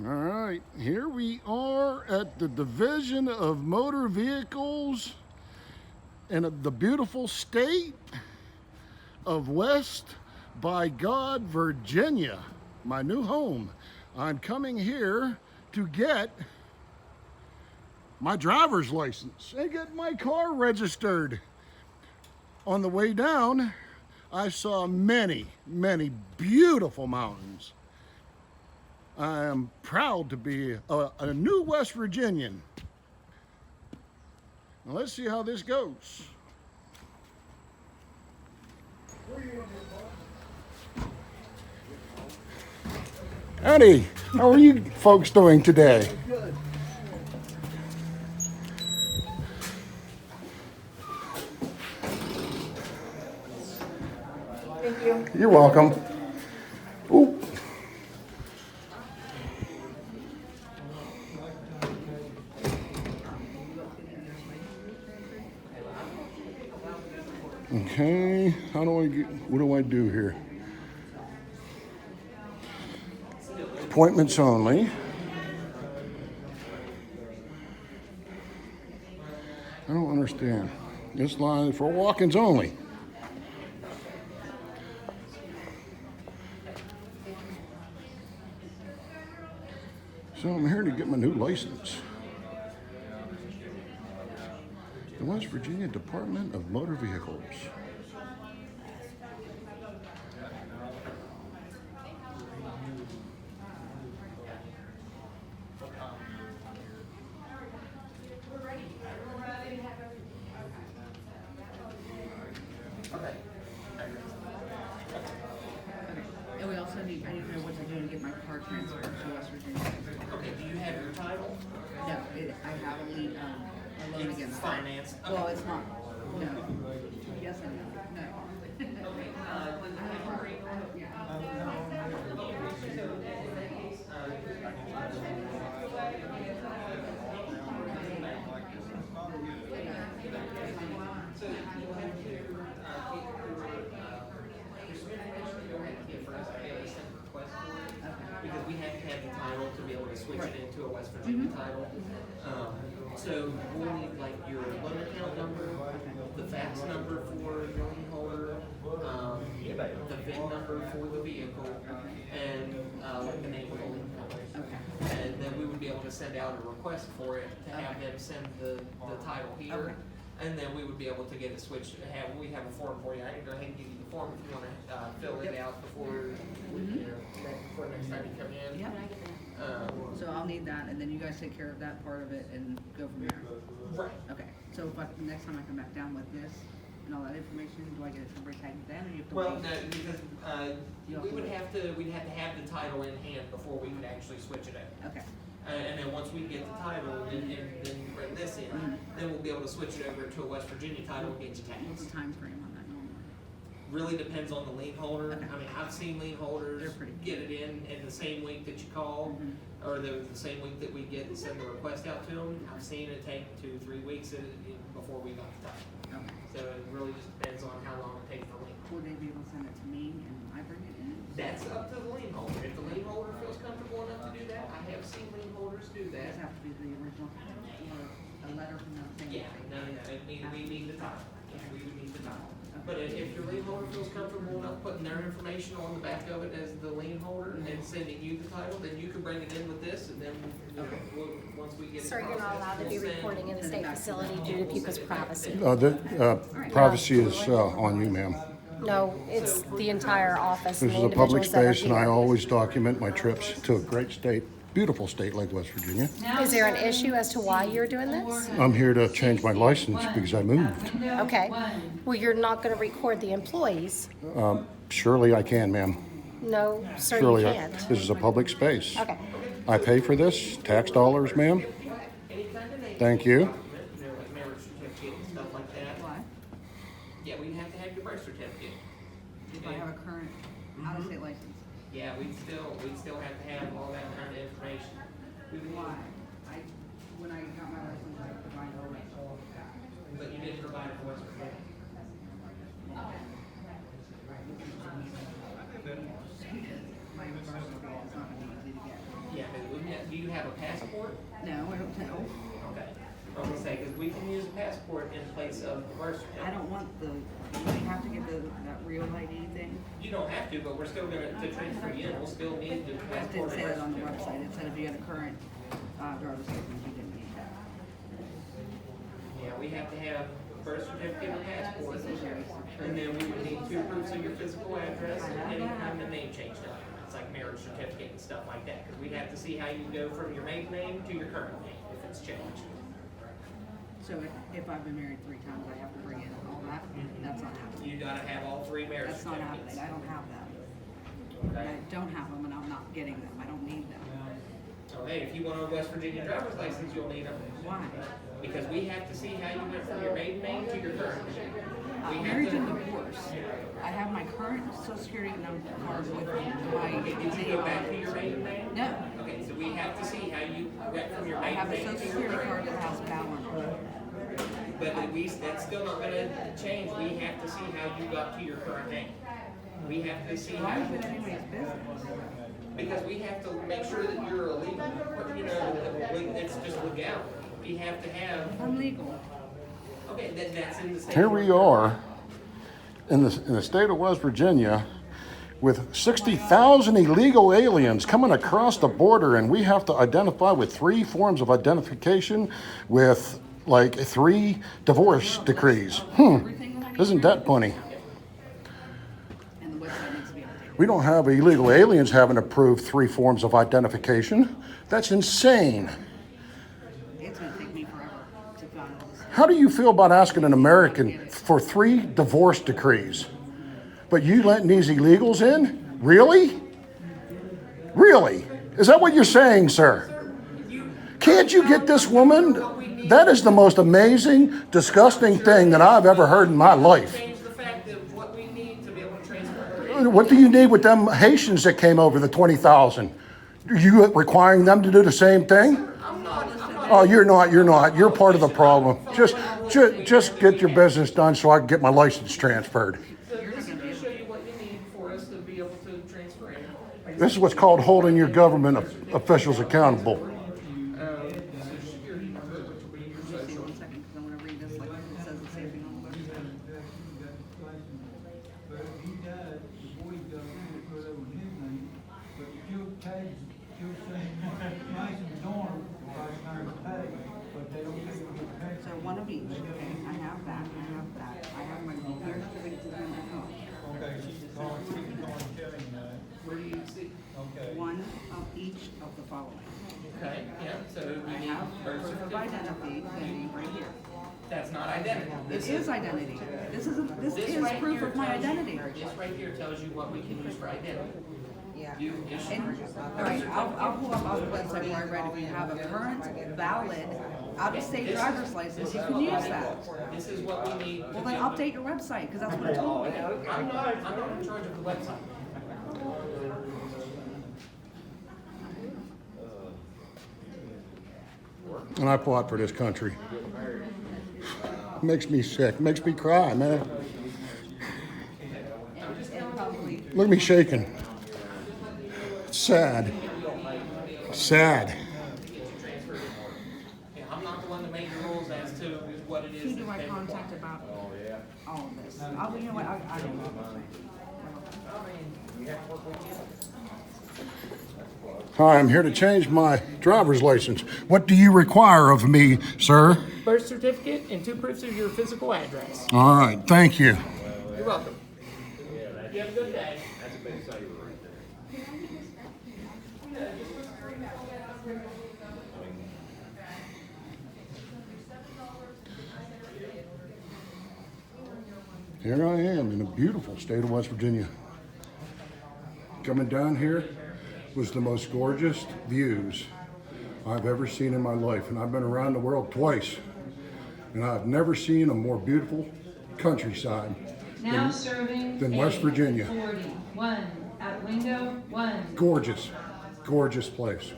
All right, here we are at the Division of Motor Vehicles in the beautiful state of West by God, Virginia, my new home. I'm coming here to get my driver's license and get my car registered. On the way down, I saw many beautiful mountains. I am proud to be a new West Virginian. Now let's see how this goes. Howdy, how are you folks doing today? Good. Thank you. You're welcome. Ooh. Okay, how do I get, what do I do here? Appointments only. I don't understand. This line is for walk-ins only. So I'm here to get my new license. The West Virginia Department of Motor Vehicles. And we also need, I need to know what to do to get my car transferred to West Virginia. Okay, do you have your title? No, I have a loan It's against it. financed. Well, it's not, no. Yes and no, no. Okay, so you have to get your first Fidelis request for it, because we have to have the title to be able to switch it into a West Virginia title. So we'll need like your loan account number, the fax number for your lien holder, the VIN number for the vehicle, and like the name of the lien holder. Okay. And then we would be able to send out a request for it to have them send the title here. Okay. And then we would be able to get it switched. We have a form for you. I can go ahead and give you the form if you want to fill it out before before next time you come in. Yep. So I'll need that, and then you guys take care of that part of it and go from there. Right. Okay, so if next time I come back down with this and all that information, do I get a temporary tag then, or you have to Well, wait? no, because we'd have to have the title in hand before we could actually switch it out. Okay, And then once we get the title and then you bring this in, then we'll be able to switch it over to a West Virginia title and get you what's taxed. the time frame on that normally? Really depends on the lien holder. Okay. I mean, I've seen lien holders They're pretty get it in the same week that you call, or the same week that we get and send the request out to them. I've seen it take 2-3 weeks before we got the title. Okay. So it really just depends on how long it takes the lien. Would they be able to send it to me and I bring it in? That's up to the lien holder. If the lien holder feels comfortable enough to do that, I have seen lien holders do Does it that. have to be the original, or a letter from the thing? Yeah, no, we need the title. We would need the title. But if your lien holder feels comfortable enough putting their information on the back of it as the lien holder and sending you the title, then you can bring it in with this, and then once we get it Sir, you're not allowed to be processed, we'll send- recording in the state facility due to people's privacy. The privacy is on you, ma'am. No, it's the entire office and This the is a public individuals that are space, and I here. always document my trips to a great state, beautiful state like West Virginia. Is there an issue as to why you're doing this? I'm here to change my license because I moved. Okay. Well, you're not going to record the employees. Surely I can, ma'am. No, sir, you Surely, can't. this is a public space. Okay. I pay for this, tax dollars, ma'am. Thank you. like marriage certificate and stuff like that. Why? Yeah, we'd have to have your birth certificate. If I have a current out-of-state license? Yeah, we'd still have to have all that kind of information. We would Why? When I got my license, I provided all that. But you didn't provide it for West Virginia. My birth certificate is not gonna be easy to get. Yeah, but we do you have a passport? No, I don't know. Okay. I was gonna say, because we can use a passport in place of the birth I certificate. don't want the, do I have to get that real ID thing? You don't have to, but we're still gonna, to transfer you in, we'll still need the It passport. didn't say and that on the birth certificate. website. It said if you had a current, driver's license, you didn't need that. Yeah, we have to have birth certificate and passport. And then we would need 2 proofs of your physical address and any kind of name change documents, like marriage certificate and stuff like that. Because we have to see how you go from your maiden name to your current name, if it's changed. So if I've been married 3 times, I have to bring in all that? That's not happening. You gotta have all 3 marriage That's not certificates. happening. I don't have them. Okay. I don't have them and I'm not getting them. I don't need them. So hey, if you want a West Virginia driver's license, you'll need them. Why? Because we have to see how you went from your maiden name to your current name. We have Marriage to- and divorce. I have my current social security number card with my Did you go back to your maiden name? No. Okay, so we have to see how you went from your I maiden have a name social to your security current. card that has Ballz on it. But that's still not gonna change. We have to see how you got to your current name. We have to see Why how, is it anybody's business? because we have to make sure that you're illegal. You know, it's just legal. We have to have, I'm legal. okay, that's in the state. Here we are in the state of West Virginia with 60,000 illegal aliens coming across the border, and we have to identify with 3 forms of identification with like 3 divorce decrees. Everything that I Isn't that funny? And the website needs to be updated. We don't have illegal aliens having approved 3 forms of identification. That's insane. It's gonna take me forever to find this. How do you feel about asking an American for 3 divorce decrees? But you letting these illegals in? Really? Really? Is that what you're saying, sir? Can't you get this woman? That is the most amazing, disgusting thing that I've ever heard in my life. Change the fact of what we need to be able to transfer her in. What do you need with them Haitians that came over, the 20,000? Are you requiring them to do the same thing? Oh, you're not. You're part of the problem. Just get your business done so I can get my license transferred. This is gonna show you what you need for us to be able to transfer in. This is what's called holding your government officials accountable. Security number, which will be your Just social. 1 second, because I wanna read this like it says the same thing on the website. But if he died, the boy got it put over his name, but you'll say, nice and dorm, by the time it's paid, but they don't think it'll get paid. So 1 of each, okay? I have that, I have my marriage certificate in my phone. Okay, she's calling Kelly now. Where do you see? Okay. 1 of each of the following. Okay, yeah, so I we need have birth proof of certificate. identity, pending right here. That's not identity. This is identity. This This is right proof here of my tells you- identity. This right here tells you what we can use for identity. You issue. And, all right, I'll pull up on the website where I read if you have a current, valid, out-of-state driver's license, you can use that. This is what we need. Well, then update your website, because that's what it told me. I'm not in charge of the website. And I fought for this country. Makes me sick. Makes me cry, man. And probably, Look at me shaking. It's sad. Sad. Yeah, I'm not the one that made the rules as to what it is. who do that I they contact about all of this? You know what, I don't know. Hi, I'm here to change my driver's license. What do you require of me, sir? Birth certificate and 2 proofs of your physical address. All right, thank you. You're welcome. You have a good day. Here I am in a beautiful state of West Virginia. Coming down here was the most gorgeous views I've ever seen in my life. And I've been around the world twice. And I've never seen a more beautiful countryside Now serving than West Virginia. 41 at window 1. Gorgeous, gorgeous place.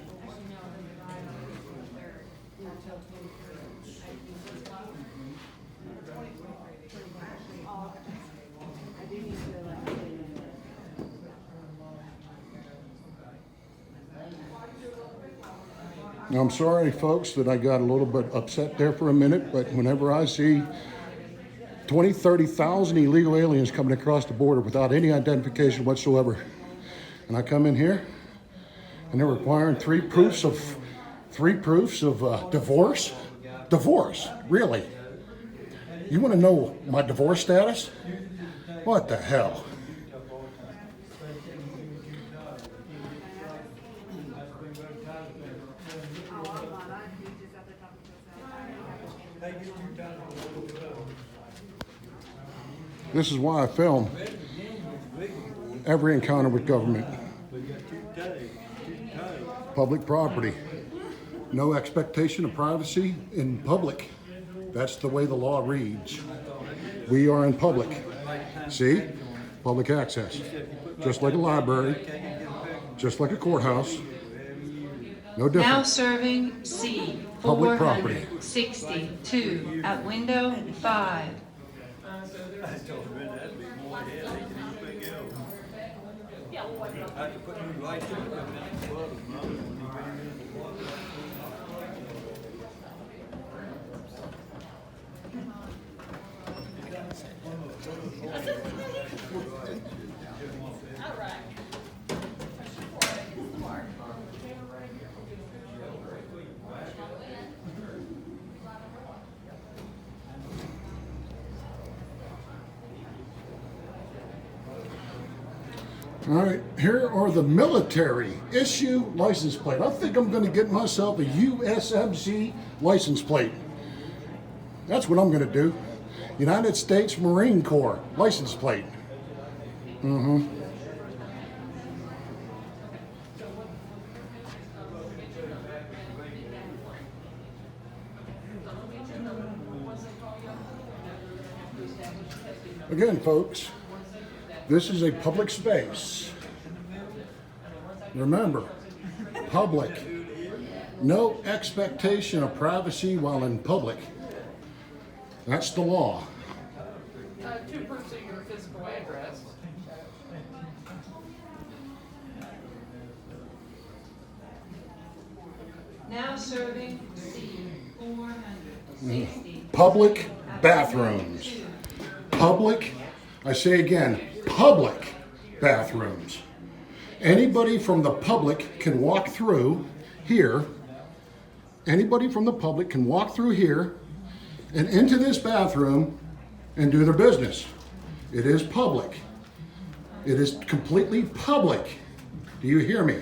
Now, I'm sorry, folks, that I got a little bit upset there for a minute, but whenever I see 20, 30,000 illegal aliens coming across the border without any identification whatsoever, and I come in here and they're requiring three proofs of divorce. Divorce, really? You want to know my divorce status? What the hell? This is why I film every encounter with government. Public property. No expectation of privacy in public. That's the way the law reads. We are in public. See? Public access. Just like a library. Just like a courthouse. No different. Now serving C, Public property. 462 at window 5. All right, here are the military issue license plate. I think I'm going to get myself a USMC license plate. That's what I'm going to do. United States Marine Corps license plate. Again, folks, this is a public space. Remember, public. No expectation of privacy while in public. That's the law. 2% of your physical address. Now serving C, 460. Public bathrooms. Public, I say again, public bathrooms. Anybody from the public can walk through here. Anybody from the public can walk through here and into this bathroom and do their business. It is public. It is completely public. Do you hear me?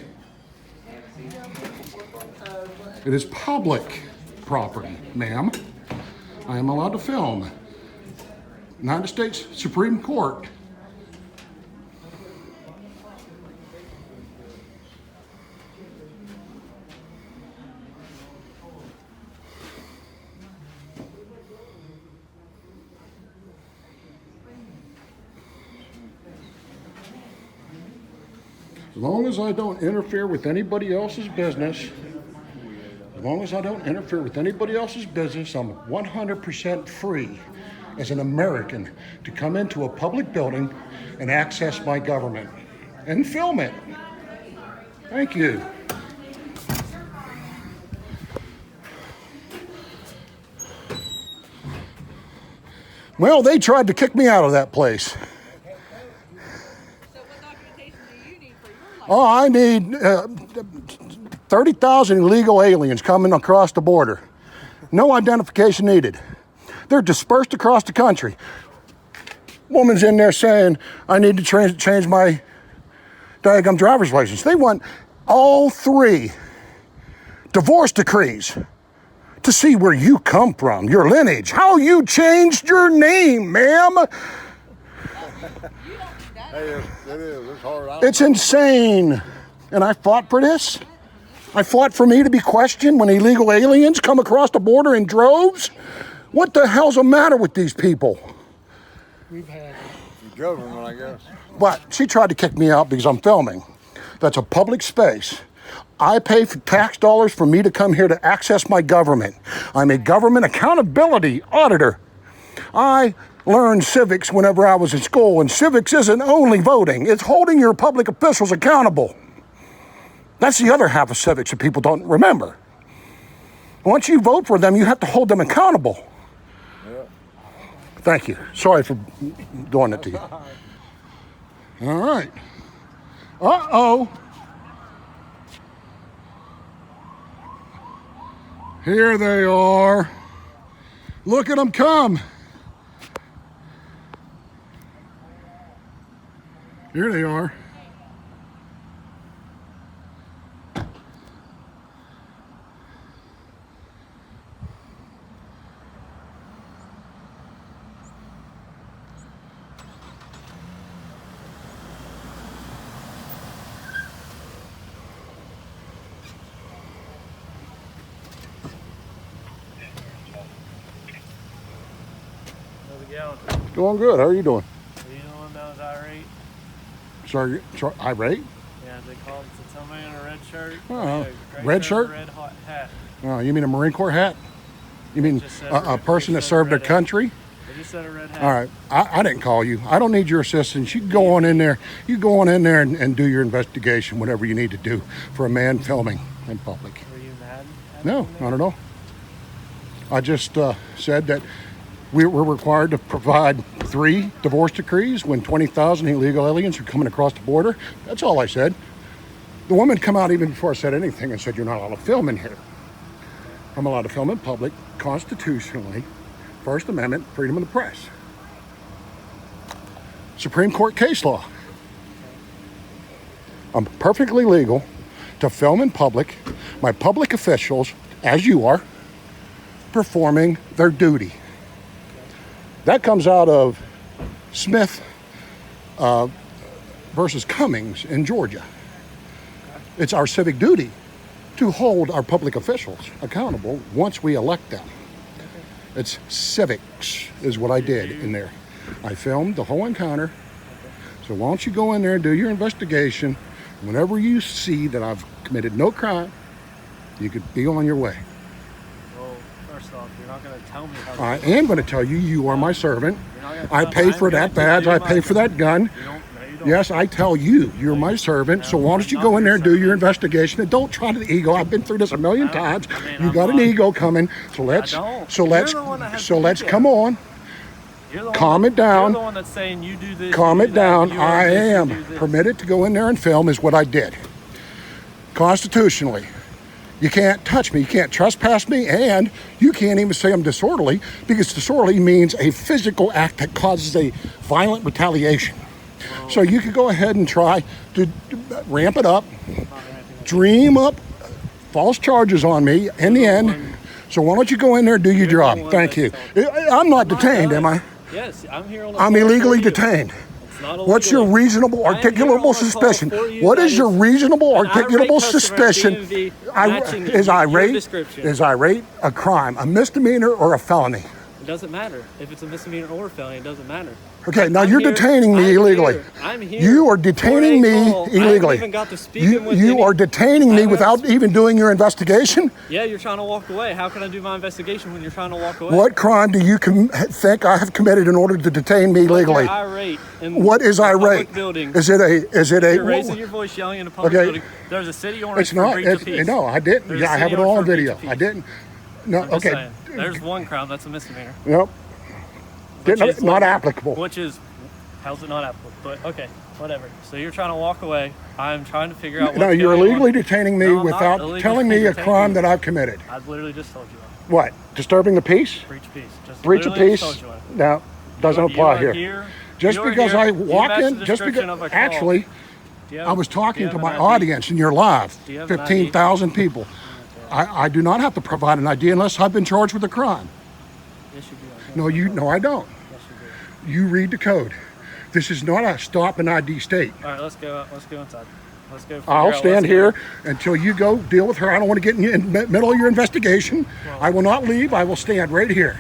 It is public property, ma'am. I am allowed to film. United States Supreme Court. As long as I don't interfere with anybody else's business, I'm 100% free as an American to come into a public building and access my government and film it. Thank you. Well, they tried to kick me out of that place. Oh, I need 30,000 illegal aliens coming across the border. No identification needed. They're dispersed across the country. Woman's in there saying, I need to change my daggum driver's license. They want all three divorce decrees to see where you come from, your lineage, how you changed your name, ma'am. It is. It's hard. It's insane. And I fought for this. I fought for me to be questioned when illegal aliens come across the border in droves. What the hell's the matter with these people? We've had the government, I guess. But she tried to kick me out because I'm filming. That's a public space. I pay for tax dollars for me to come here to access my government. I'm a government accountability auditor. I learned civics whenever I was in school, and civics isn't only voting, it's holding your public officials accountable. That's the other half of civics that people don't remember. Once you vote for them, you have to hold them accountable. Yeah. Thank you. Sorry for doing it to you. All right. Uh-oh. Here they are. Look at them come. Here they are. Doing good. How are you doing? Are you the one that was irate? Sorry, irate? Yeah, they called somebody in a red shirt. Oh, Gray red shirt? Red hot hat. Oh, you mean a Marine Corps hat? You mean Just said a person that just said served their red hat. country? They just said a red hat. All right, I didn't call you. I don't need your assistance. You can go on in there. You go on in there and do your investigation, whatever you need to do for a man filming in public. Were you mad? No, not at all. I just said that we're required to provide 3 divorce decrees when 20,000 illegal aliens are coming across the border. That's all I said. The woman come out even before I said anything and said, you're not allowed to film in here. I'm allowed to film in public constitutionally. First Amendment, freedom of the press. Supreme Court case law. I'm perfectly legal to film in public, my public officials, as you are, performing their duty. That comes out of Smith versus Cummings in Georgia. It's our civic duty to hold our public officials accountable once we elect them. It's civics is what I did in there. I filmed the whole encounter. So why don't you go in there and do your investigation. Whenever you see that I've committed no crime, you could be on your way. Well, first off, you're not going to tell me how to I am going to tell you, you are my servant. You're not gonna I tell me. pay I'm for that going to badge. do I my pay for that gun. You don't, no, you don't. Yes, I tell you, you're my servant. So why don't you go in there and do your investigation and don't try to ego. I've been through this a million times. I mean, You I'm got an not- ego coming. So let's don't. so You're let's the one that has so to let's do it. come on. You're the Calm one, it down. You're the one that's saying you do this. Calm you it do that, down. you I do this, you am do this. permitted to go in there and film is what I did. Constitutionally. You can't touch me, you can't trespass me, and you can't even say I'm disorderly because disorderly means a physical act that causes a violent retaliation. So you could go ahead and try to ramp it up, dream up false charges on me in the end. So why don't you go in there and do your You're the job? one Thank you. that's I'm not detained, am I? Yes, I'm here on the I'm call for illegally you. detained. It's not What's your illegally. reasonable, I am here on articulable a call suspicion? for you What that is your reasonable, an irate articulable customer suspicion? DMV I- matching Is your irate description. is irate a crime, a misdemeanor or a felony? It doesn't matter if it's a misdemeanor or a felony. It doesn't matter. Okay, now I'm you're here- detaining me I'm illegally. here- I'm here You are for detaining a me call. I illegally. haven't even got to speaking with You any- are detaining I me haven't without even doing your investigation? Yeah, you're trying to walk away. How can I do my investigation when you're trying to walk away? What crime do you think I have committed in order to detain me legally? You're irate in What is a irate? public building. Is it a You're raising your voice, yelling in a public Okay. building. There's a city orange It's not. for breach of peace. No, I didn't. There's Yeah, a I have city it all on orange for breach video. of peace. I didn't. No, I'm just okay. saying. There's one crime that's a misdemeanor. Nope. which is Not what- applicable. Which is, how's it not applicable? But okay, whatever. So you're trying to walk away. I'm trying to figure out what's No, you're going illegally on. detaining me No, I'm not without illegally telling me a detaining crime you. that I've committed. I literally just told you that. What? Disturbing the peace? Breach of peace. Just Breach of literally peace? just told you that. No, doesn't You apply are here. Just you are because here, I you walk match the in, just description because of a call. actually, Do you have- I was do you talking have to an my ID? audience and you're live. Do you have an ID? 15,000 people. I do not have to provide an ID unless I've been charged with a crime. Yes, you do. No, I don't. Yes, you do. You read the code. This is not a stop and ID state. All right, let's go inside. Let's go. figure I'll out stand what's here going until you go deal with her. I don't want to get in the middle of your investigation. I will not leave. I will stand right here.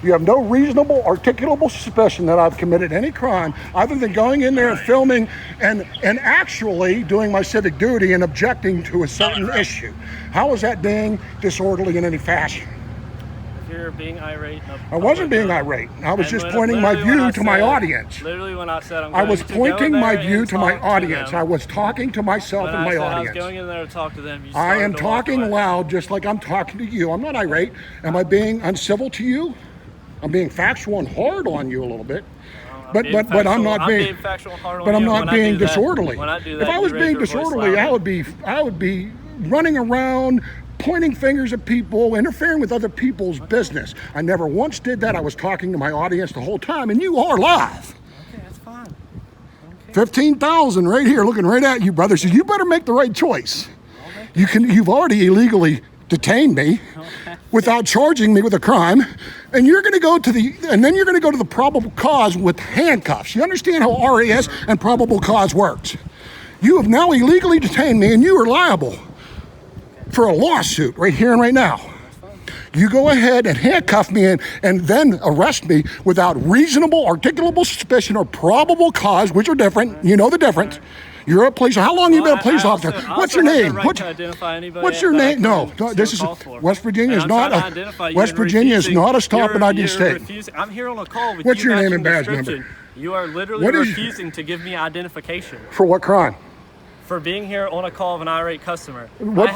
You have no reasonable, articulable suspicion that I've committed any crime other than going in there and filming and actually doing my civic duty and objecting to a certain issue. How is that being disorderly in any fashion? on. you're being irate. I wasn't being irate. I was just pointing my view to my audience. Literally when I said I was pointing my view to my audience. I was talking to myself when and my I said I audience. was going in there to talk to them, you I am started to walk talking away. loud just like I'm talking to you. I'm not irate. Am I being uncivil to you? I'm being factual and hard on you a little bit. But I'm not being factual and hard on but I'm you not when I being do that. disorderly. When I do If that, I was you raise being your voice disorderly, louder. I would be running around pointing fingers at people, interfering with other people's business. I never once did that. I was talking to my audience the whole time, and you are live. Okay, that's fine. 15,000 right here looking right at you, brother. So you better make the right choice. You've already illegally detained me without charging me with a crime, and you're going to go to the probable cause with handcuffs. You understand how RAS and probable cause works? You have now illegally detained me, and you are liable for a lawsuit right here and right now. You go ahead and handcuff me and then arrest me without reasonable, articulable suspicion or probable cause, which are different. You know the difference. You're a police. How long have you been a police officer? What's your name? What's your name? No, this is West Virginia is not a West Virginia is not a stop and ID state. I'm here on a call with What's you your name and matching badge description. number? You are literally What is- refusing to give me identification For what crime? for being here on a call of an irate customer. What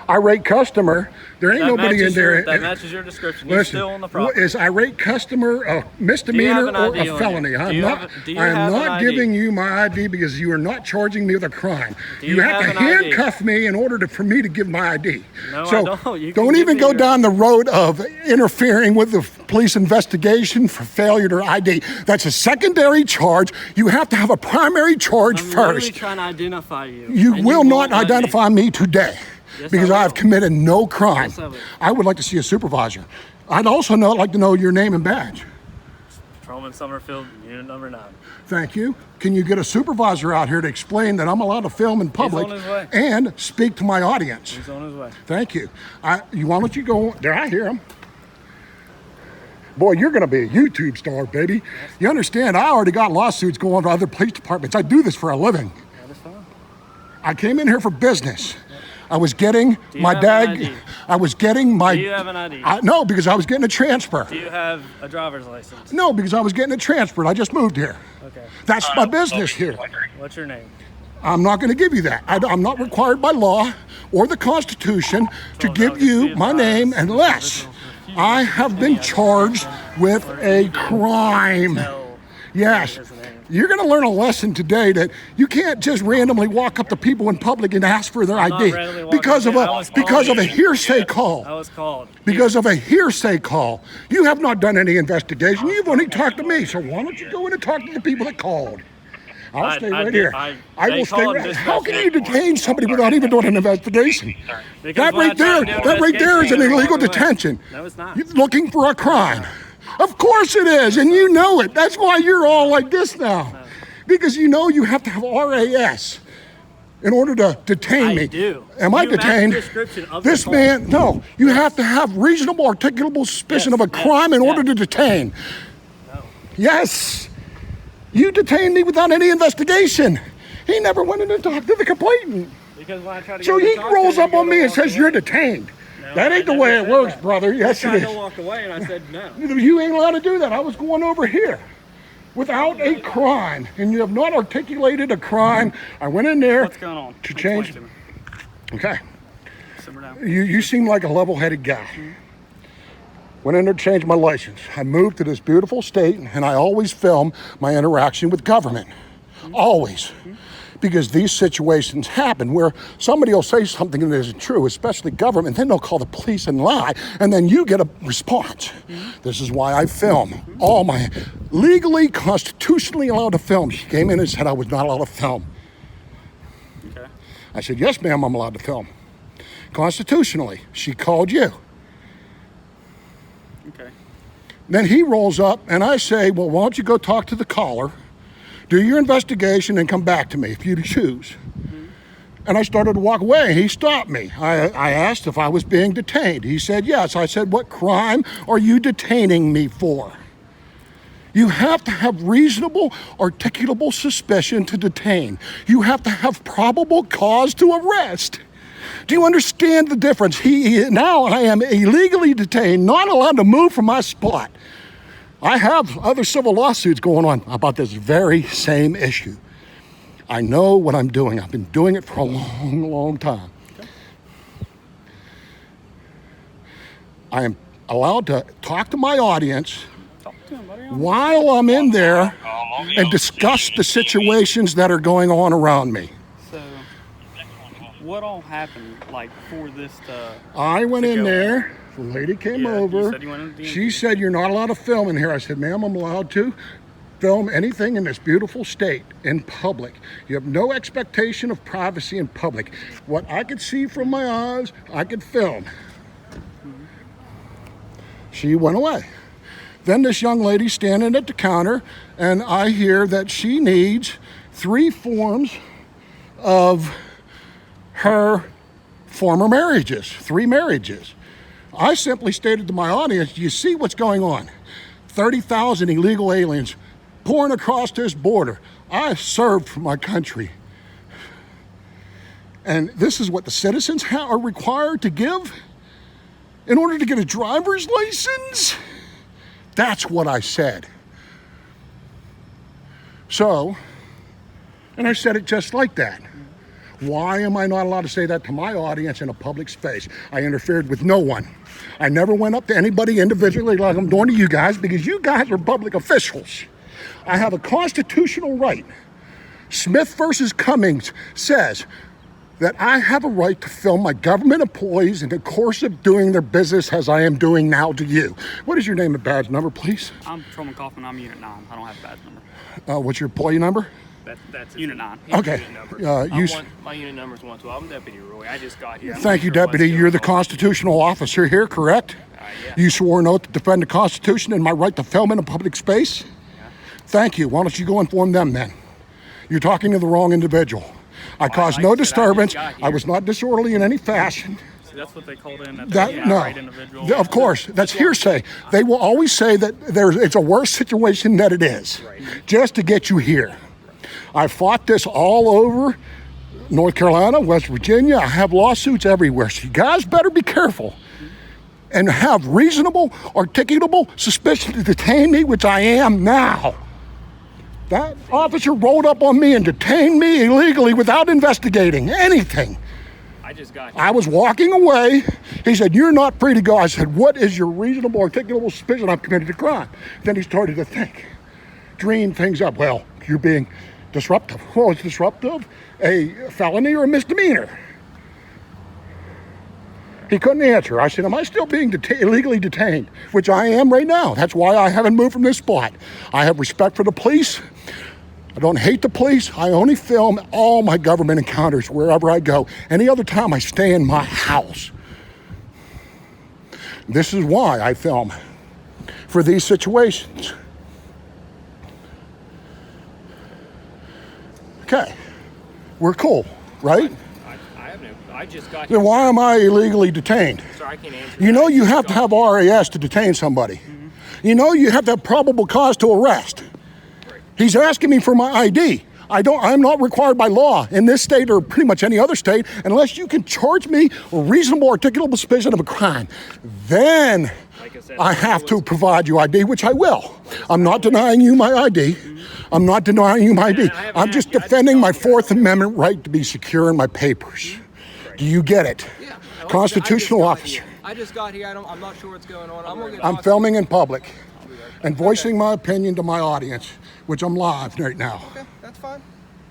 irate customer? There ain't that nobody in matches there. that matches your description. You're still on the property. Is irate customer a misdemeanor an or ID a on you? felony? Do I'm you not. have- do you I am have an not ID? giving you my ID because you are not charging me with a crime. Do You you have to have an ID? handcuff me in order for me to give my ID. No, so I don't. You can don't give even me go your- down the road of interfering with the police investigation for failure to ID. That's a secondary charge. You have to have a primary charge I'm literally first. trying to identify you. You and will not won't let me. identify me today Yes, because I I will. have committed no crime. Yes, I will. I would like to see a supervisor. I'd also like to know your name and badge. Patrolman Summerfield, unit number 9. Thank you. Can you get a supervisor out here to explain that I'm allowed to film in public on his way. and speak to my audience? He's on his way. Thank you. Why don't you go? There, I hear him. Boy, you're going to be a YouTube star, baby. You understand? I already got lawsuits going to other police departments. I do this for a living. That is fine. I came in here for business. I was getting Do you my have an ID? I was getting my. Do you have an ID? No, because I was getting a transfer. Do you have a driver's license? No, because I was getting it transferred. I just moved here. Okay. That's my business here. What's your name? I'm not going to give you that. I'm not required by law or the Constitution to So give now you just my be name advised, unless original refusal I have been charged with a crime. Tell Yes. his name. You're going to learn a lesson today that you can't just randomly walk up to people in public and ask for their not ID randomly walking because of up. I was because of a called. hearsay call. I was called. Because of a hearsay call. You have not done any investigation. You've only talked to me. So why don't you go in and talk to the people that called? I'll stay right here. I they will stay called right. this How can person. you detain somebody without even doing an investigation? Because That when I right tried there, to do an that right there is an investigation, illegal they walked away. detention. No, it's not. You're looking for a crime. Of course it is, and you know it. That's why you're all like this now. Because you know you have to have RAS in order to detain me. I do. Am I You match the detained? description of the This call. man, no. You have to have reasonable, articulable suspicion Yes, of a yes, crime in order yes. to detain. No. Yes. You detained me without any investigation. He never went in to talk to the complainant. Because when I tried to So go he to talk rolls to him, up on he me and walked says away. you're detained. No, That ain't I the way never it said works, that. brother. Yes, I it tried to is. walk away and I said no. You ain't allowed to do that. I was going over here without a crime, and you have not articulated a crime. I went in there What's going on? to Explain change. to me. Okay. Simmer down. You seem like a level-headed guy. Went in there to change my license. I moved to this beautiful state, and I always film my interaction with government. Always. Because these situations happen where somebody will say something that isn't true, especially government, then they'll call the police and lie, and then you get a response. This is why I film. All my legally, constitutionally allowed to film. She came in and said I was not allowed to film. Okay. I said, yes, ma'am, I'm allowed to film. Constitutionally, she called you. Okay. Then he rolls up and I say, well, why don't you go talk to the caller, do your investigation and come back to me if you choose. And I started to walk away. He stopped me. I asked if I was being detained. He said, yes. I said, what crime are you detaining me for? You have to have reasonable, articulable suspicion to detain. You have to have probable cause to arrest. Do you understand the difference? Now I am illegally detained, not allowed to move from my spot. I have other civil lawsuits going on about this very same issue. I know what I'm doing. I've been doing it for a long, long time. I am allowed to talk to my audience while I'm in there and discuss the situations that are going on around me. So, what all happened, like, for this to... I went to in go there, the lady came Yeah, you over, said you went into the she said, you're not allowed to film in here. I said, ma'am, I'm allowed to film anything in this beautiful state in public. You have no expectation of privacy in public. What I could see from my eyes, I could film. She went away. Then this young lady standing at the counter, and I hear that she needs 3 forms of her former marriages, 3 marriages. I simply stated to my audience, do you see what's going on? 30,000 illegal aliens pouring across this border. I served for my country. And this is what the citizens are required to give in order to get a driver's license? That's what I said. So, and I said it just like that. Why am I not allowed to say that to my audience in a public space? I interfered with no one. I never went up to anybody individually like I'm doing to you guys, because you guys are public officials. I have a constitutional right. Smith versus Cummings says that I have a right to film my government employees in the course of doing their business as I am doing now to you. What is your name and badge number, please? I'm Patrolman Kaufman, I'm Unit 9. I don't have a badge number. What's your employee number? That's Unit 9. Okay. My unit number is 112. I'm Deputy Roy. I just got here. Thank you, Deputy. You're the constitutional officer here, correct? Yeah. You swore an oath to defend the Constitution and my right to film in a public space? Yeah. Thank you. Why don't you go inform them then? You're talking to the wrong individual. I caused no disturbance. I was not disorderly in any fashion. See, that's what they called in. Right individual. Of course, that's hearsay. They will always say that it's a worse situation than it is, just to get you here. I fought this all over North Carolina, West Virginia. I have lawsuits everywhere. So you guys better be careful and have reasonable, articulable suspicion to detain me, which I am now. That officer rolled up on me and detained me illegally without investigating anything. I just got here. I was walking away. He said, you're not free to go. I said, what is your reasonable, articulable suspicion I've committed a crime? Then he started to think, dream things up. Well, you're being disruptive. Well, is disruptive a felony or a misdemeanor? He couldn't answer. I said, am I still being illegally detained? Which I am right now. That's why I haven't moved from this spot. I have respect for the police. I don't hate the police. I only film all my government encounters wherever I go. Any other time I stay in my house. This is why I film for these situations. Okay, we're cool, right? I just got here. Then why am I illegally detained? Sir, I can't answer. You know you have to have RAS to detain somebody. You know you have to have probable cause to arrest. He's asking me for my ID. I'm not required by law in this state or pretty much any other state unless you can charge me with reasonable articulable suspicion of a crime. Then I have to provide you ID, which I will. I'm not denying you my ID. I'm not denying you my ID. I'm just defending my Fourth Amendment right to be secure in my papers. Do you get it? Yeah. Constitutional officer. I just got here. I'm not sure what's going on. I'm filming in public and voicing my opinion to my audience, which I'm live right now. Okay, that's fine.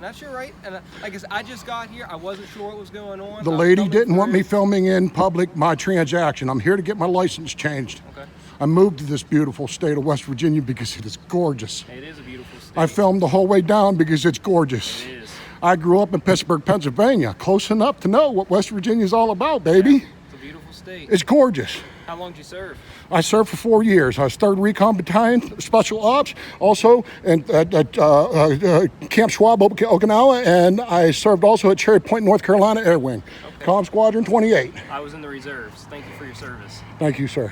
That's your right. And like I said, I just got here. I wasn't sure what was going on. The lady didn't want me filming in public my transaction. I'm here to get my license changed. Okay. I moved to this beautiful state of West Virginia because it is gorgeous. It is a beautiful state. I filmed the whole way down because it's gorgeous. It is. I grew up in Pittsburgh, Pennsylvania, close enough to know what West Virginia is all about, baby. Yeah, it's a beautiful state. It's gorgeous. How long did you serve? I served for 4 years. I was 3rd Recon Battalion, Special Ops, also at Camp Schwab, Okinawa, and I served also at Cherry Point, North Carolina Air Wing, Comm Squadron 28. I was in the reserves. Thank you for your service. Thank you, sir.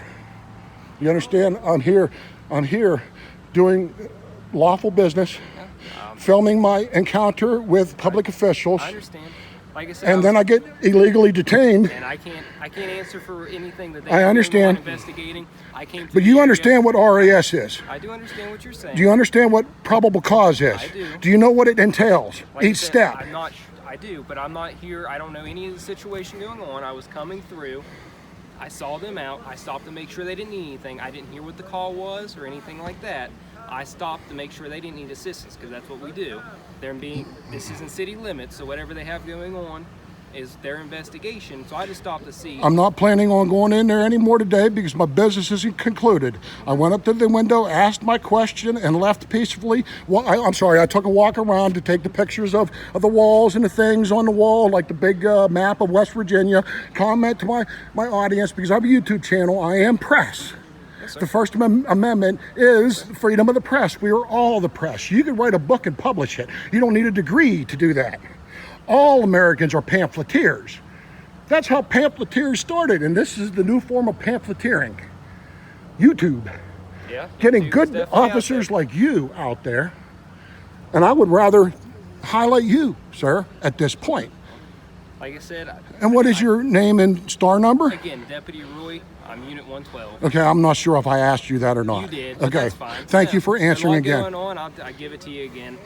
You understand? I'm here doing lawful business, filming my encounter with public officials. I understand. Like I said, and then I get illegally detained. and I can't answer for anything that they I are understand. investigating. I came. But you understand what RAS is. I do understand what you're saying. Do you understand what probable cause is? I do. Do you know what it entails? Like I Each said, step. I'm not. I do, but I'm not here. I don't know any of the situation going on. I was coming through. I saw them out. I stopped to make sure they didn't need anything. I didn't hear what the call was or anything like that. I stopped to make sure they didn't need assistance because that's what we do. This isn't city limits, so whatever they have going on is their investigation. So I just stopped to see. I'm not planning on going in there anymore today because my business isn't concluded. I went up to the window, asked my question, and left peacefully. Well, I'm sorry, I took a walk around to take the pictures of the walls and the things on the wall, like the big map of West Virginia, comment to my audience because I have a YouTube channel. I am press. The First Amendment is freedom of the press. We are all the press. You can write a book and publish it. You don't need a degree to do that. All Americans are pamphleteers. That's how pamphleteers started, and this is the new form of pamphleteering. YouTube. Yeah. Getting YouTube's good definitely out officers there. like you out there, and I would rather highlight you, sir, at this point. Like I said. And what is your name and star number? Again, Deputy Roy. I'm Unit 112. Okay, I'm not sure if I asked you that or not. You did. But Okay, that's fine. thank you for answering There's a again. lot going on. I give it to you again.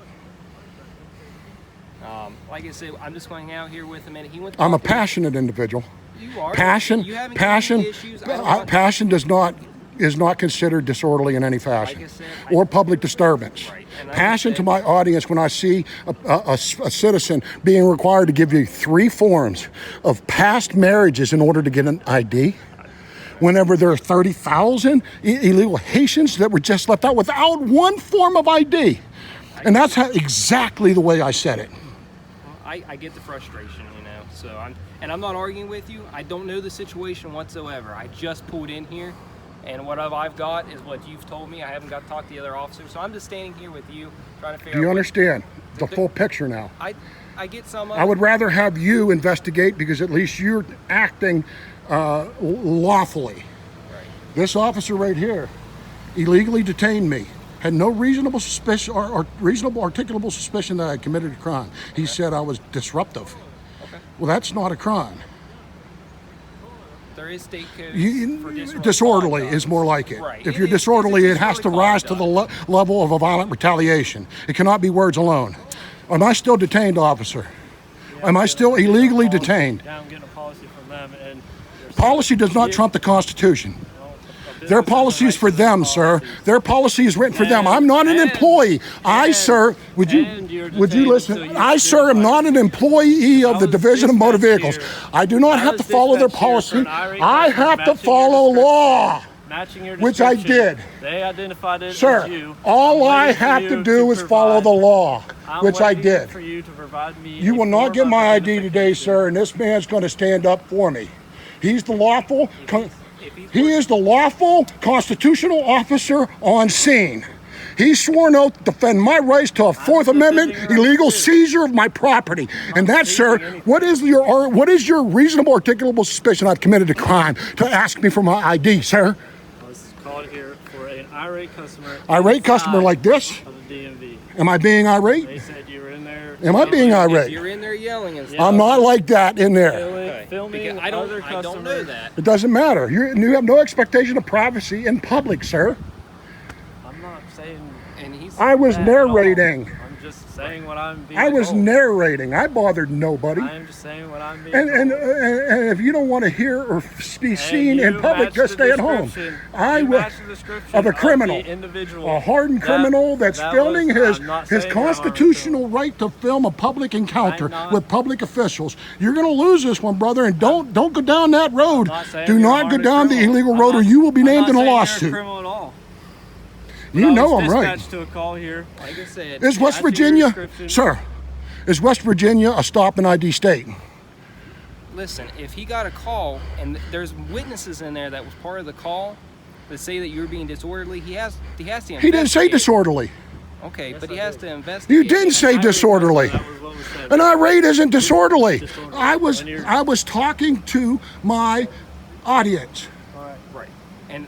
Like I said, I'm just going to hang out here with him, and he went. I'm a passionate individual. You are. Passion, You haven't passion, given me issues. I don't want- passion is not considered disorderly in any fashion, Like I said, or public disturbance. Right, and I Passion to understand. my audience when I see a citizen being required to give you 3 forms of past marriages in order to get an ID. Whenever there are 30,000 illegal Haitians that were just left out without one form of ID. And that's exactly the way I said it. I get the frustration, you know. So I'm not arguing with you. I don't know the situation whatsoever. I just pulled in here, and what I've got is what you've told me. I haven't got to talk to the other officers, so I'm just standing here with you, trying to figure out. Do you what- understand the full picture now? I get some of I would rather have you investigate because at least you're acting lawfully. Right. This officer right here illegally detained me. Had no reasonable suspicion or reasonable articulable suspicion that I had committed a crime. He said I was disruptive. Okay. Well, that's not a crime. There is state codes for Disorderly conduct. is more like it. Right. If It you're is- disorderly, it's it has to disorderly rise to the conduct. level of a violent retaliation. It cannot be words alone. Am I still detained, officer? Am I still illegally detained? Yeah, I'm getting a policy from them, and Policy does not trump the Constitution. Their policy is for them, sir. Their policy is written for them. I'm not an employee. Would you listen? I, sir, am not an employee of the Division of Motor Vehicles. I do not have to follow their policy. I have to follow law, matching your which I description. did. They identified it Sir, as you. all I'm I waiting for have you to do is follow the law, I'm which I waiting did. for you to provide me You a will not form get of my ID today, identification. sir, and this man's going to stand up for me. He's the lawful, he is the lawful constitutional officer on scene. He's sworn oath to defend my rights to a Fourth Amendment illegal seizure of my property. And that, sir, what is your reasonable articulable suspicion I've committed a crime to ask me for my ID, sir? I was called here for an irate customer. Irate customer inside like this? Of the DMV. Am I being irate? They said you were in there. Am I being If irate? you're in there yelling and stuff. I'm not like that in there. Filming Because I other don't know customers. that. It doesn't matter. You have no expectation of privacy in public, sir. I'm not saying. And he's I was that at all. narrating. I'm just saying what I'm being I was told. narrating. I bothered nobody. I am just saying what I'm being And told. if you don't want to hear or be seen And in you public, match just the stay at home. description. I You will. match the description Of a criminal. the individual. A hardened That- criminal that's that filming was- I'm not his saying that I'm constitutional right to film a public encounter I'm not- with public officials. You're going to lose this one, brother, and don't go down that road. not saying Do you're a not go hardened down the criminal. illegal I'm road, not- or you will be I'm named not in a saying you're lawsuit. criminal at all. You know I'm right. Dispatched to a call here. like I said. Is West Matching your Virginia, description. sir? Is West Virginia a stop and ID state? Listen, if he got a call and there's witnesses in there that was part of the call that say that you're being disorderly, he has to investigate. He didn't say disorderly. Okay, but he has to investigate. You didn't say disorderly. That was what was said. An irate isn't disorderly. Disorderly. I When you're- was talking to my audience. Right. And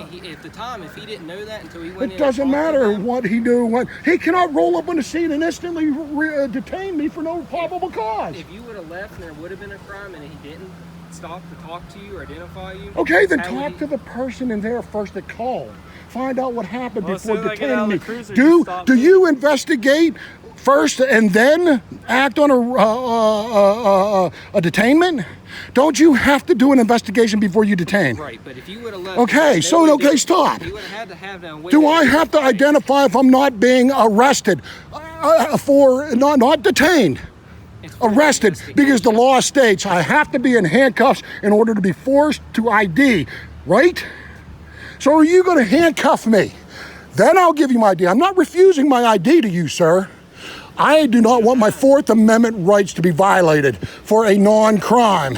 At the time, if he didn't know that until he went in. It and doesn't talked to matter them, what he knew. When he cannot roll up on the scene and instantly detain me for no probable cause. If you would have left and there would have been a crime and he didn't stop to talk to you or identify you. Okay, then how would talk he- to the person in there first that called. Find out what happened Well, as before soon as I get out detaining of me. the cruiser, you stop Do me. you investigate first and then act on a detainment? Don't you have to do an investigation before you detain? Right, but if you would have left. Okay, no so one okay, did- stop. You would have had to have them. Do I have to identify if I'm not being arrested for not detained? Arrested because the law states I have to be in handcuffs in order to be forced to ID, right? So are you going to handcuff me? Then I'll give you my ID. I'm not refusing my ID to you, sir. I do not want my Fourth Amendment rights to be violated for a non-crime.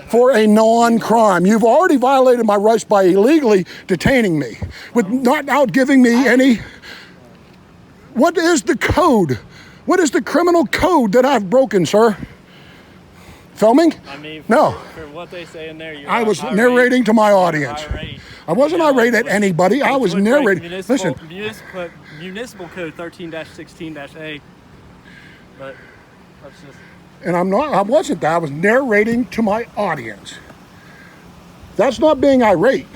For a non-crime. You've already violated my rights by illegally detaining me with not out giving me any. What is the code? What is the criminal code that I've broken, sir? Filming? I mean, No. For what they say in there, you're I was irate. narrating to my You're audience. irate. I wasn't You know, irate at which- anybody. I which was would break narrating. Listen, Municipal Code 13-16-A. But that's just. and I wasn't that. I was narrating to my audience. That's not being irate.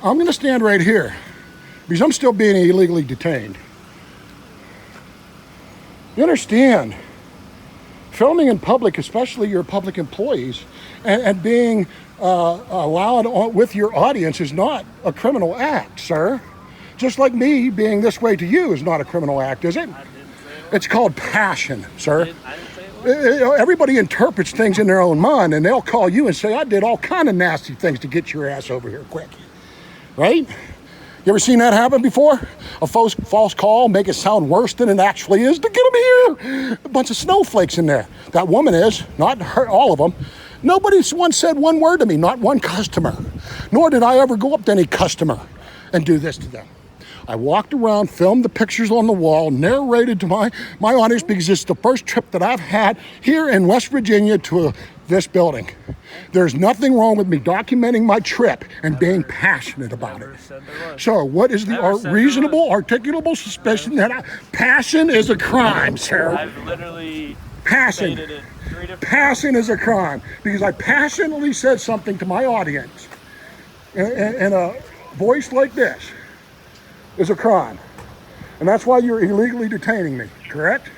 I'm going to stand right here because I'm still being illegally detained. You understand? Filming in public, especially your public employees, and being allowed on, with your audience is not a criminal act, sir. Just like me being this way to you is not a criminal act, is it? It's called passion, sir. I didn't say it was. Everybody interprets things in their own mind, and they'll call you and say, I did all kind of nasty things to get your ass over here quick. Right? You ever seen that happen before? A false call, make it sound worse than it actually is. To get them here, a bunch of snowflakes in there. That woman is, not her, all of them. Nobody once said one word to me, not one customer. Nor did I ever go up to any customer and do this to them. I walked around, filmed the pictures on the wall, narrated to my audience because it's the first trip that I've had here in West Virginia to this building. There's nothing wrong with me documenting my trip and being passionate about it. Said there was. So what is the Never said reasonable, articulable suspicion that passion is a crime, sir? I've literally Passion. stated it 3 different Passion is a crime because I passionately said something to my audience in a voice like this is a crime. And that's why you're illegally detaining me, correct?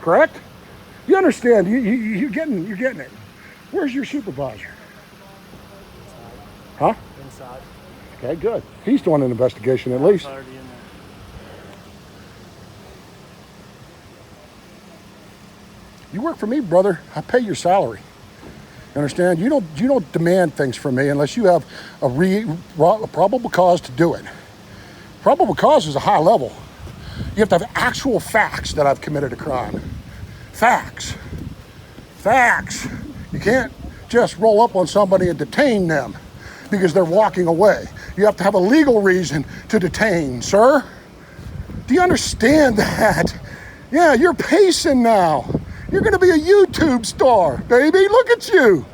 Correct? You understand, you're getting it. Where's your supervisor? Huh? inside. Okay, good. He's doing an investigation at least. It's already in there. You work for me, brother. I pay your salary. You understand? You don't demand things from me unless you have a probable cause to do it. Probable cause is a high level. You have to have actual facts that I've committed a crime. Facts. Facts. You can't just roll up on somebody and detain them because they're walking away. You have to have a legal reason to detain, sir. Do you understand that? Yeah, you're pacing now. You're gonna be a YouTube star, baby. Look at you.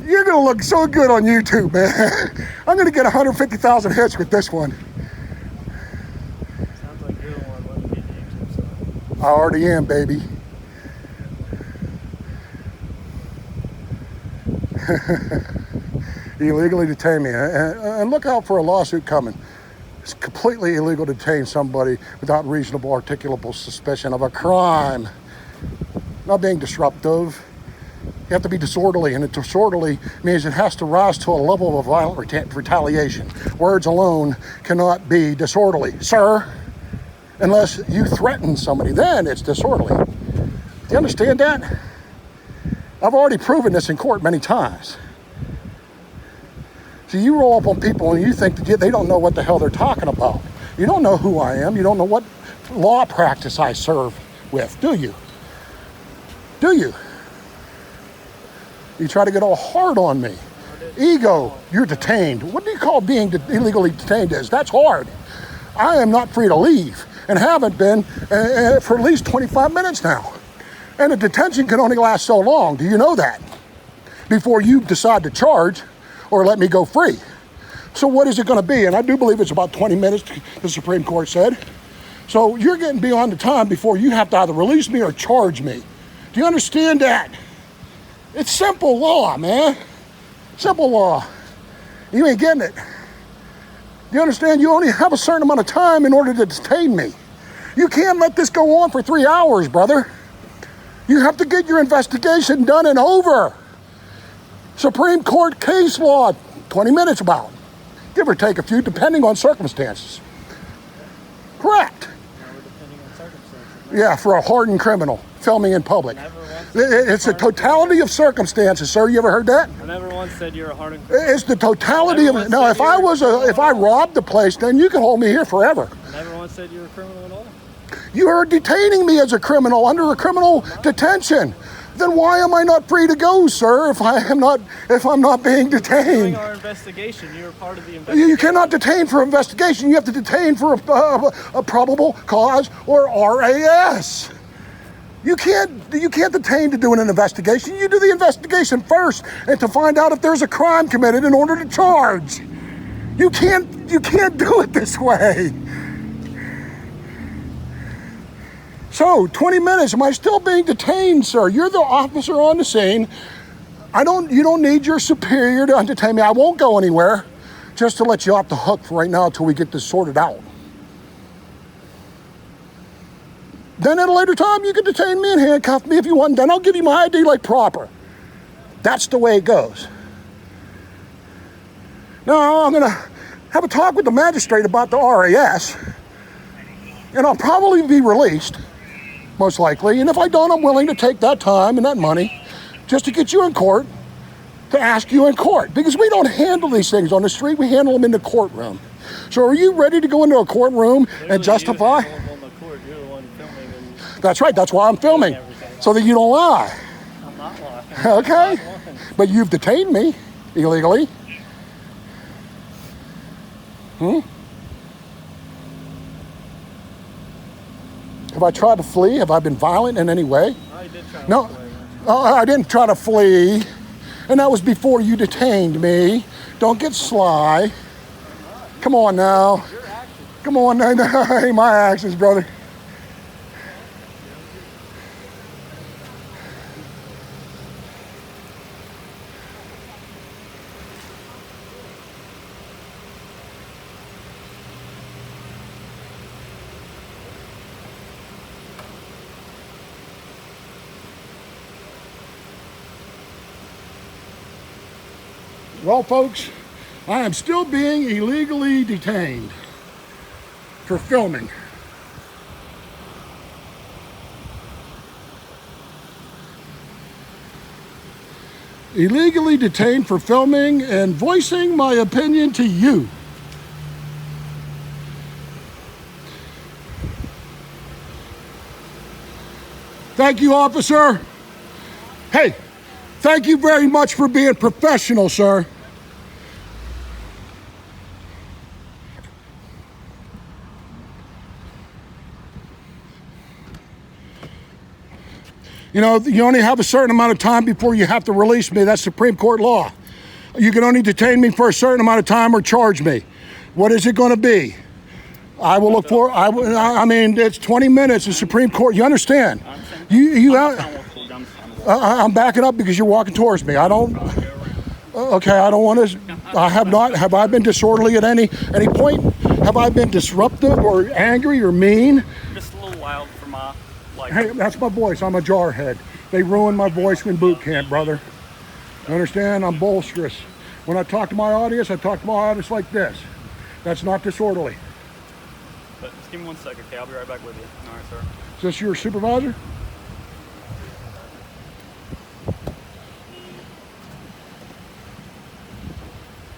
You're gonna look so good on YouTube, man. I'm gonna get 150,000 hits with this one. Sounds like you're the one wanting to be the YouTube star. I already am, baby. Illegally detain me. And look out for a lawsuit coming. It's completely illegal to detain somebody without reasonable articulable suspicion of a crime. Not being disruptive. You have to be disorderly, and disorderly means it has to rise to a level of violent retaliation. Words alone cannot be disorderly, sir, unless you threaten somebody. Then it's disorderly. Do you understand that? I've already proven this in court many times. So you roll up on people and you think that they don't know what the hell they're talking about. You don't know who I am. You don't know what law practice I serve with, do you? Do you? You try to get all hard on me. Ego, you're detained. What do you call being illegally detained is? That's hard. I am not free to leave and haven't been for at least 25 minutes now. And a detention can only last so long. Do you know that? before you decide to charge or let me go free. So what is it going to be? And I do believe it's about 20 minutes, the Supreme Court said. So you're getting beyond the time before you have to either release me or charge me. Do you understand that? It's simple law, man. Simple law. You ain't getting it. You understand? You only have a certain amount of time in order to detain me. You can't let this go on for 3 hours, brother. You have to get your investigation done and over. Supreme Court case law, 20 minutes about. Give or take a few, depending on circumstances. Correct. Yeah, for a hardened criminal, filming in public. It's the totality of circumstances, sir. You ever heard that? I never once said you're a hardened criminal. It's the totality of it. No, if I robbed the place, then you can hold me here forever. I never once said you're a criminal at all. You are detaining me as a criminal under a criminal detention. Then why am I not free to go, sir, if I'm not being detained? During our investigation, you were part of the investigation. You cannot detain for investigation. You have to detain for a probable cause or RAS. You can't detain to do an investigation. You do the investigation first and to find out if there's a crime committed in order to charge. You can't do it this way. So, 20 minutes, am I still being detained, sir? You're the officer on the scene. You don't need your superior to detain me. I won't go anywhere, just to let you off the hook for right now until we get this sorted out. Then at a later time, you can detain me and handcuff me if you want. Then I'll give you my ID like proper. That's the way it goes. Now, I'm gonna have a talk with the magistrate about the RAS, and I'll probably be released. Most likely, and if I don't, I'm willing to take that time and that money just to get you in court, to ask you in court, because we don't handle these things on the street, we handle them in the courtroom. So are you ready to go into a courtroom and justify? That's right, that's why I'm filming, so that you don't lie. I'm not lying. Okay, but you've detained me illegally. Have I tried to flee? Have I been violent in any way? No, you did try No, to flee. I didn't try to flee. And that was before you detained me. Don't get sly. Come on now. Come on now. Hey, my actions, brother. Well, folks, I am still being illegally detained for filming. Illegally detained for filming and voicing my opinion to you. Thank you, officer. Hey, thank you very much for being professional, sir. You know, you only have a certain amount of time before you have to release me. That's Supreme Court law. You can only detain me for a certain amount of time or charge me. What is it going to be? I will look for, I mean, it's 20 minutes, the Supreme Court. You understand? I'm backing up because you're walking towards me. I don't, okay, I don't want to, have I been disorderly at any point? Have I been disruptive or angry or mean? Just a little loud for my life. Hey, that's my voice. I'm a jarhead. They ruined my voice in boot camp, brother. You understand? I'm boisterous. When I talk to my audience, I talk to my audience like this. That's not disorderly. But just give me 1 second, okay? I'll be right back with you. All right, sir. Is this your supervisor?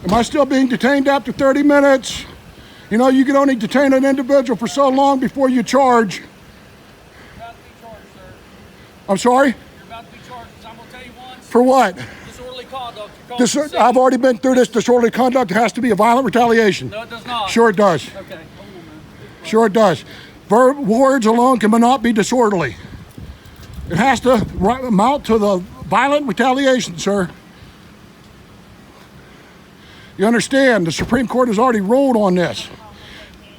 Am I still being detained after 30 minutes? You know, you can only detain an individual for so long before you charge. You're about to be charged, sir. I'm sorry? You're about to be charged. I'm going to tell you once. For what? Disorderly conduct. You're called for I've already been through this. Disorderly conduct has to be a violent retaliation. No, it does not. Sure it does. Okay, hold on, man. Sure it does. Words alone cannot be disorderly. It has to amount to the violent retaliation, sir. You understand? The Supreme Court has already ruled on this.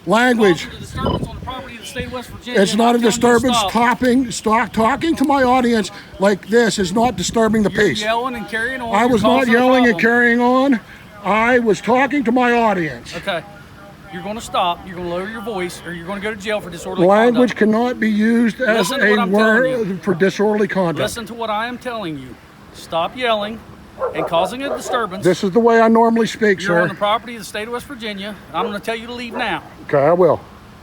Language. Causing a disturbance on the property of the state of West Virginia. It's not a I'm telling you to disturbance. stop. Talking to my audience like this is not disturbing the You're peace. yelling and carrying on. I You're was not causing a yelling and problem. carrying on. I was talking to my audience. Okay. You're going to stop. You're going to lower your voice, or you're going to go to jail for disorderly Language conduct. cannot be used as Listen to what a I'm telling word for disorderly conduct. Listen to what I am telling you. Stop yelling and causing a disturbance. This is the way I normally speak, You're on the sir. property of the state of West Virginia. I'm going to tell you to leave now. Okay, I will.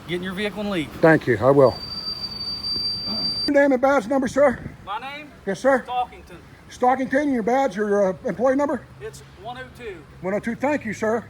Get in your vehicle and leave. Thank you, I will. Your name and badge number, sir? My name? Yes, sir. Talkington. Stockington, your badge or employee number? It's 102. 102, thank you, sir.